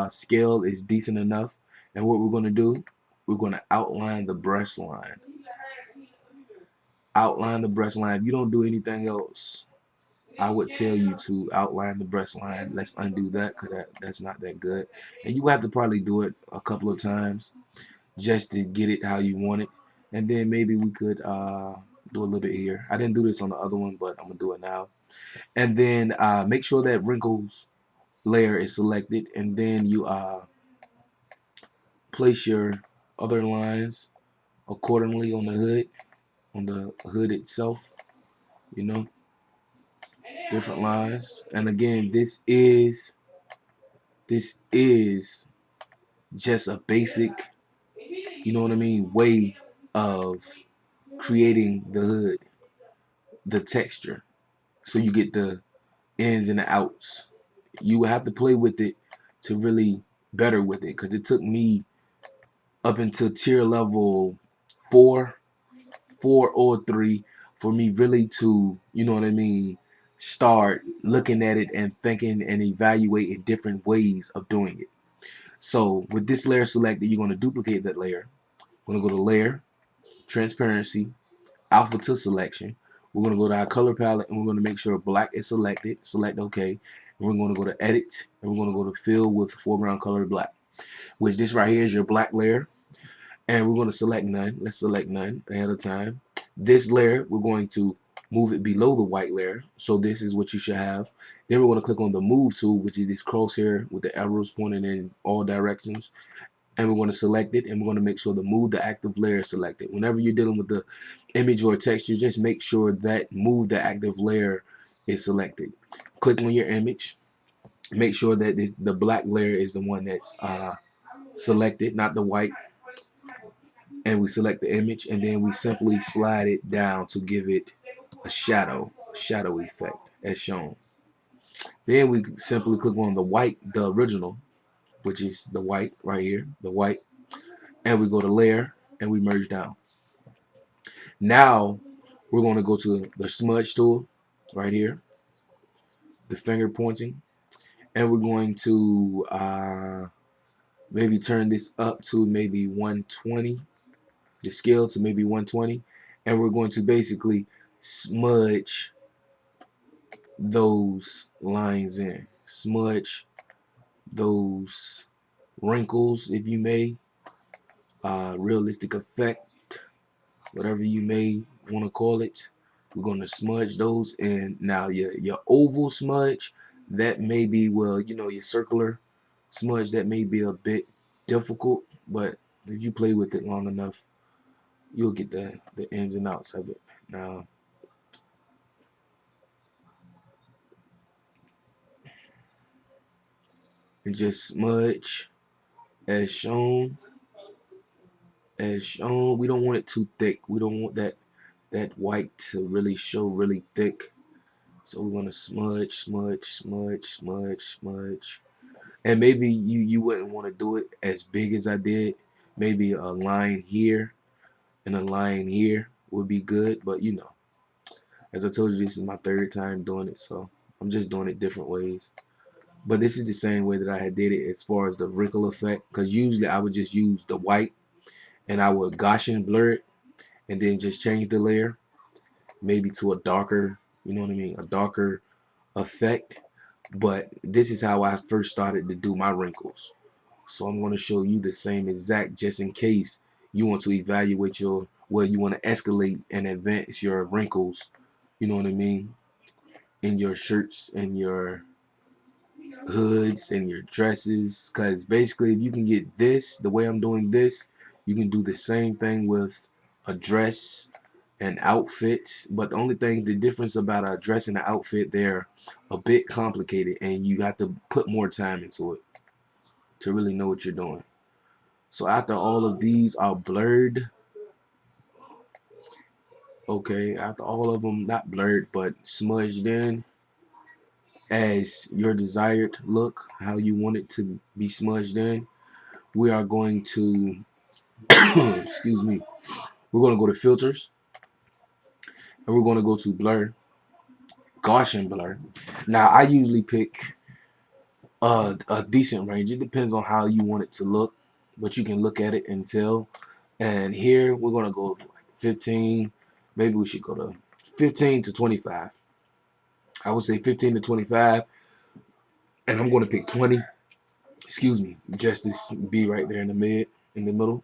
scale is decent enough, and what we're going to do, we're going to outline the brush line. Outline the brush line. If you don't do anything else, I would tell you to outline the brush line. Let's undo that because that's not that good. And you have to probably do it a couple of times just to get it how you want it. And then maybe we could do a little bit here. I didn't do this on the other one, but I'm going to do it now. And then make sure that wrinkles layer is selected. And then you place your other lines accordingly on the hood itself, you know, different lines. And again, this is just a basic, you know what I mean, way of creating the hood, the texture, so you get the ins and the outs. You have to play with it to really better with it, because it took me up until tier level 4 or 3 for me really to, you know what I mean, start looking at it and thinking and evaluating different ways of doing it. So with this layer selected, you're going to duplicate that layer. We're going to go to layer, transparency, alpha to selection. We're going to go to our color palette and we're going to make sure black is selected. Select OK. And we're going to go to edit and we're going to go to fill with foreground color black, which this right here is your black layer. And we're going to select none. Let's select none ahead of time. This layer, we're going to move it below the white layer. So this is what you should have. Then we're going to click on the move tool, which is this crosshair with the arrows pointing in all directions. And we're going to select it, and we're going to make sure to move the active layer is selected. Whenever you're dealing with the image or texture, just make sure that move the active layer is selected. Click on your image. Make sure that the black layer is the one that's selected, not the white. And we select the image, and then we simply slide it down to give it a shadow effect as shown. Then we simply click on the white, the original, which is the white right here, the white, and we go to layer and we merge down. Now we're going to go to the smudge tool right here, the finger pointing, and we're going to maybe turn this up to maybe 120, the scale to maybe 120, and we're going to basically smudge those lines in, smudge those wrinkles, if you may, realistic effect, whatever you may want to call it. We're going to smudge those in. Now your oval smudge, that may be, well, you know, your circular smudge, that may be a bit difficult, but if you play with it long enough, you'll get the ins and outs of it. Now and just smudge as shown. We don't want it too thick. We don't want that white to really show really thick. So we're gonna smudge. And maybe you wouldn't want to do it as big as I did. Maybe a line here and a line here would be good, but you know, as I told you, this is my 3rd time doing it, so I'm just doing it different ways. But this is the same way that I had did it as far as the wrinkle effect, because usually I would just use the white and I would Gaussian blur it and then just change the layer maybe to a darker, you know what I mean, a darker effect. But this is how I first started to do my wrinkles. So I'm going to show you the same exact, just in case you want to evaluate your, well, you want to escalate and advance your wrinkles, you know what I mean, in your shirts and your hoods and your dresses. Because basically, if you can get this the way I'm doing this, you can do the same thing with a dress and outfits. But the only thing, the difference about a dress and an outfit, they're a bit complicated and you have to put more time into it to really know what you're doing. So after all of these are blurred, okay, after all of them not blurred but smudged in as your desired look, how you want it to be smudged in, we are going to excuse me, we're going to go to filters and we're going to go to blur, Gaussian blur. Now I usually pick a decent range. It depends on how you want it to look, but you can look at it and tell. And here we're gonna go like 15. Maybe we should go to 15 to 25. I would say 15 to 25, and I'm gonna pick 20. Excuse me, just to be right there in the middle.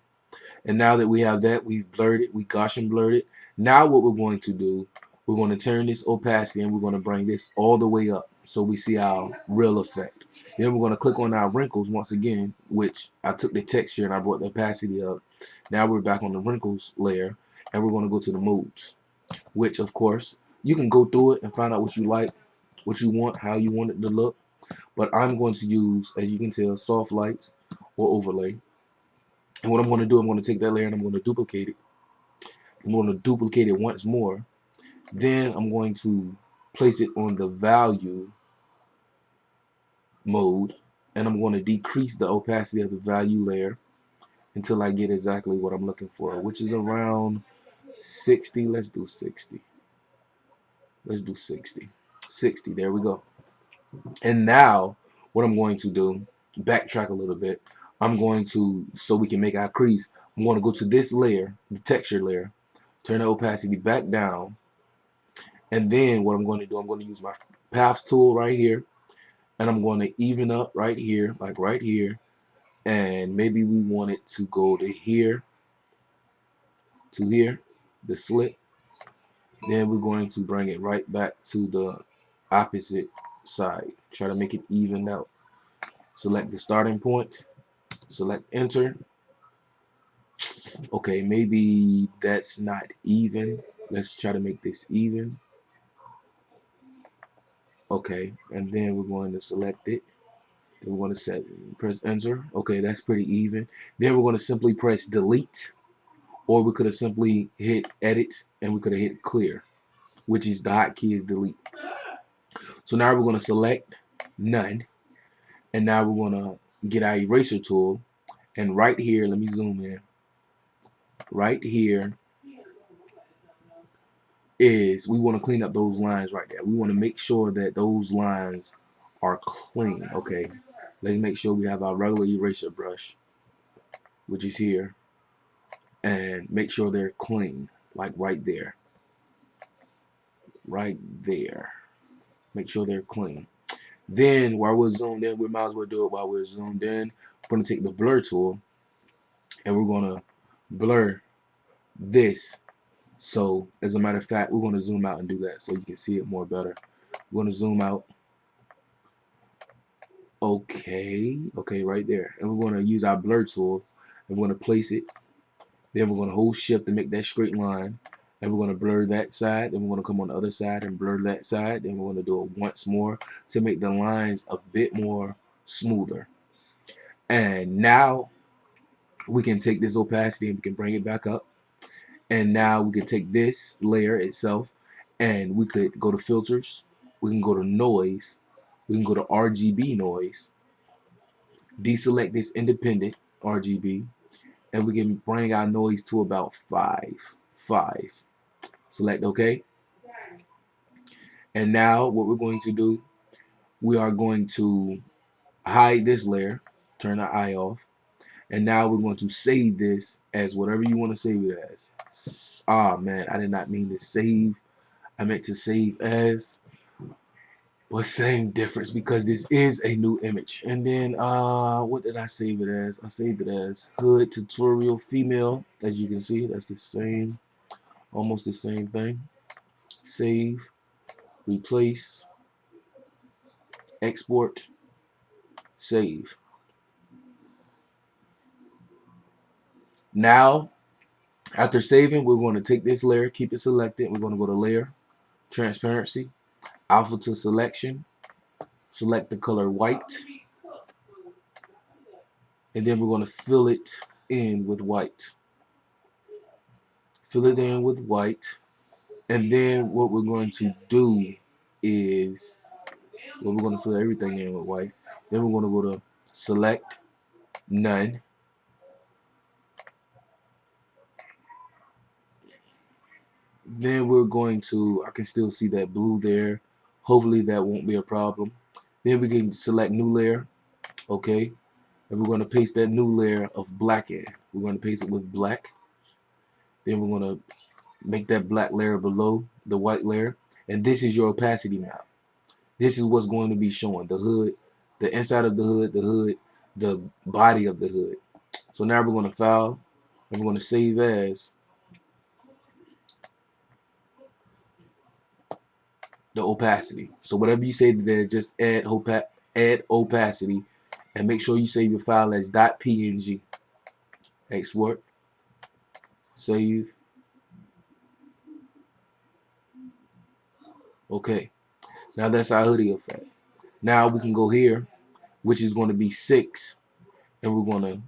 And now that we have that, we've blurred it, we Gaussian blurred it. Now what we're going to do, we're going to turn this opacity and we're going to bring this all the way up so we see our real effect. Then we're going to click on our wrinkles once again, which I took the texture and I brought the opacity up. Now we're back on the wrinkles layer and we're going to go to the modes, which of course you can go through it and find out what you like, what you want, how you want it to look. But I'm going to use, as you can tell, soft light or overlay. And what I'm going to do, I'm going to take that layer and I'm going to duplicate it. I'm going to duplicate it once more. Then I'm going to place it on the value mode. And I'm going to decrease the opacity of the value layer until I get exactly what I'm looking for, which is around 60. Let's do 60. Let's do 60. 60. There we go. And now what I'm going to do, backtrack a little bit. I'm going to, so we can make our crease, I'm going to go to this layer, the texture layer, turn the opacity back down. And then what I'm going to do, I'm going to use my path tool right here. And I'm going to even up right here, like right here. And maybe we want it to go to here, the slit. Then we're going to bring it right back to the opposite side. Try to make it even out. Select the starting point. Select enter. Okay, maybe that's not even. Let's try to make this even. Okay, and then we're going to select it. Then we're going to press enter. Okay, that's pretty even. Then we're going to simply press delete, or we could have simply hit edit and we could have hit clear, which is the hotkey is delete. So now we're going to select none, and now we're going to get our eraser tool, and right here, let me zoom in. Right here is we want to clean up those lines right there. We want to make sure that those lines are clean. Okay, let's make sure we have our regular eraser brush, which is here, and make sure they're clean, like right there. Right there. Make sure they're clean. Then while we're zoomed in, we might as well do it while we're zoomed in. We're going to take the blur tool and we're going to blur this. So as a matter of fact, we're going to zoom out and do that so you can see it more better. We're going to zoom out. Okay, right there. And we're going to use our blur tool and we're going to place it. Then we're going to hold shift to make that straight line. And we're going to blur that side. Then we're going to come on the other side and blur that side. Then we're going to do it once more to make the lines a bit more smoother. And now we can take this opacity and we can bring it back up. And now we can take this layer itself and we could go to filters. We can go to noise. We can go to RGB noise. Deselect this independent RGB. And we can bring our noise to about 5. Select OK. And now what we're going to do, we are going to hide this layer, turn the eye off, and now we're going to save this as whatever you want to save it as. Ah man, I did not mean to save. I meant to save as, but same difference because this is a new image. And then what did I save it as? I saved it as hood tutorial female. As you can see, that's the same, almost the same thing. Save, replace, export, save. Now, after saving, we're going to take this layer, keep it selected. We're going to go to layer, transparency, alpha to selection, select the color white, and then we're going to fill it in with white. Fill it in with white, and then what we're going to do is, well, we're going to fill everything in with white. Then we're going to go to select, none. Then we're going to, I can still see that blue there. Hopefully that won't be a problem. Then we can select new layer, okay, and we're going to paste that new layer of black in. We're going to paste it with black. Then we're going to make that black layer below the white layer, and this is your opacity map. This is what's going to be showing the hood, the inside of the hood, the body of the hood. So now we're going to file, and we're going to save as the opacity. So whatever you say there, just add opacity, and make sure you save your file as .png. Export, save. Okay, now that's our hoodie effect. Now we can go here, which is going to be 6, and we're going to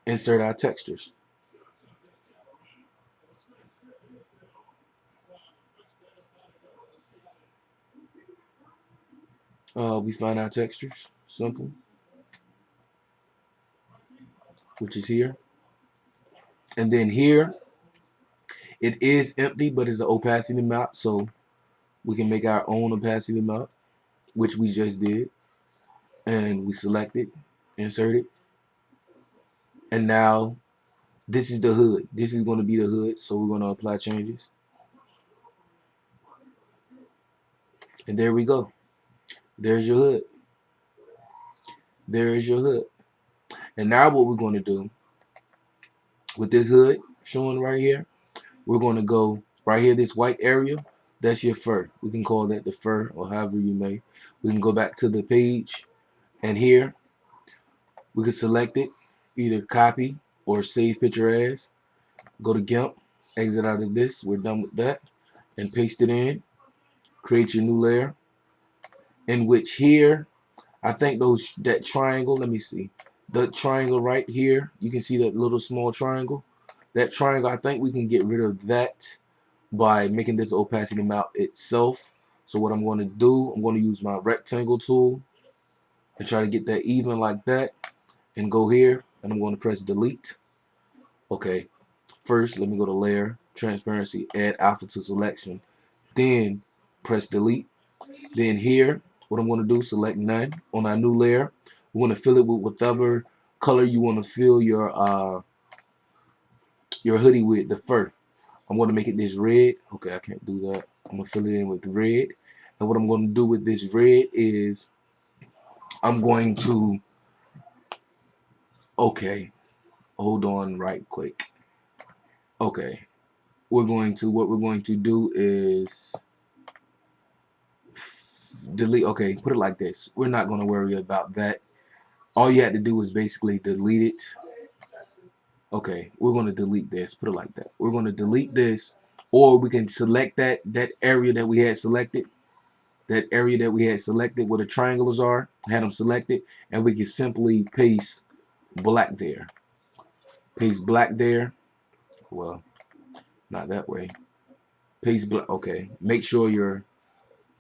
insert our textures. We find our textures, simple, which is here. And then here, it is empty, but it's an opacity map, so we can make our own opacity map, which we just did. And we select it, insert it. And now, this is the hood. This is going to be the hood, so we're going to apply changes. And there we go. There's your hood. There is your hood. And now what we're going to do with this hood showing right here, we're going to go right here, this white area, that's your fur. We can call that the fur, or however you may. We can go back to the page, and here we can select it, either copy or save picture as. Go to GIMP, exit out of this, we're done with that, and paste it in. Create your new layer, in which here, I think that triangle, let me see, the triangle right here, you can see that little small triangle. That triangle, I think we can get rid of that by making this opacity map itself. So what I'm going to do, I'm going to use my rectangle tool and try to get that even like that, and go here, and I'm going to press delete. Okay, first let me go to layer, transparency, add alpha to selection, then press delete. Then here, what I'm going to do, select none on our new layer. We're going to fill it with whatever color you want to fill your hoodie with, the fur. I'm going to make it this red. Okay, I can't do that. I'm going to fill it in with red. And what I'm going to do with this red is I'm going to, okay, hold on right quick. Okay, what we're going to do is delete. Okay, put it like this. We're not going to worry about that. All you had to do is basically delete it. Okay, we're going to delete this. Put it like that. We're going to delete this, or we can select that area that we had selected. That area that we had selected where the triangles are, had them selected, and we can simply paste black there. Paste black there. Well, not that way. Paste black. Okay, make sure your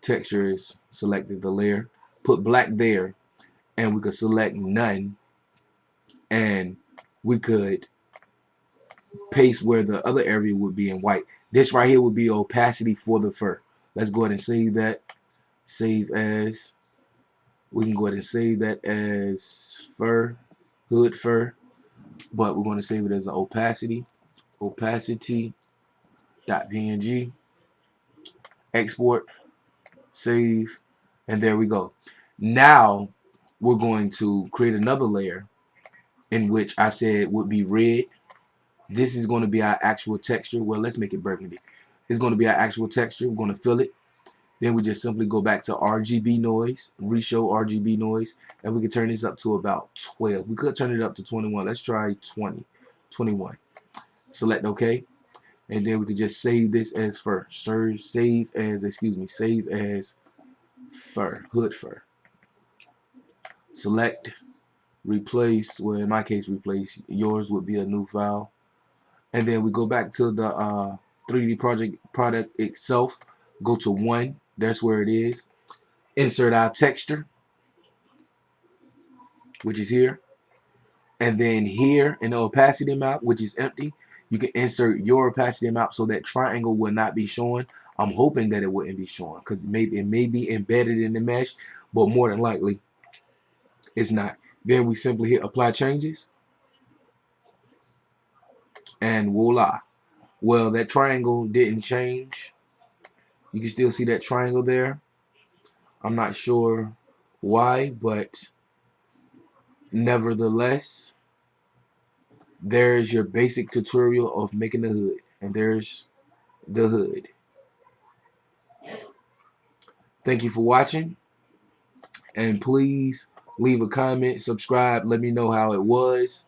texture is selected, the layer. Put black there, and we could select none, and we could paste where the other area would be in white. This right here would be opacity for the fur. Let's go ahead and save that. Save as. We can go ahead and save that as fur, hood fur, but we're going to save it as an opacity. Opacity.png. Export, save, and there we go. Now we're going to create another layer in which I said would be red. This is going to be our actual texture. Well, let's make it burgundy. It's going to be our actual texture. We're going to fill it. Then we just simply go back to RGB noise, reshow RGB noise, and we can turn this up to about 12. We could turn it up to 21. Let's try 20, 21. Select OK, and then we can just save this as fur. Save as fur, hood fur. Select, replace. Well, in my case, replace. Yours would be a new file. And then we go back to the 3D product itself. Go to 1. That's where it is. Insert our texture, which is here. And then here in the opacity map, which is empty, you can insert your opacity map so that triangle will not be showing. I'm hoping that it wouldn't be showing because it may be embedded in the mesh, but more than likely it's not. Then we simply hit apply changes, and voila. Well, that triangle didn't change. You can still see that triangle there. I'm not sure why, but nevertheless, there's your basic tutorial of making the hood. And there's the hood. Thank you for watching. And please leave a comment, subscribe, let me know how it was.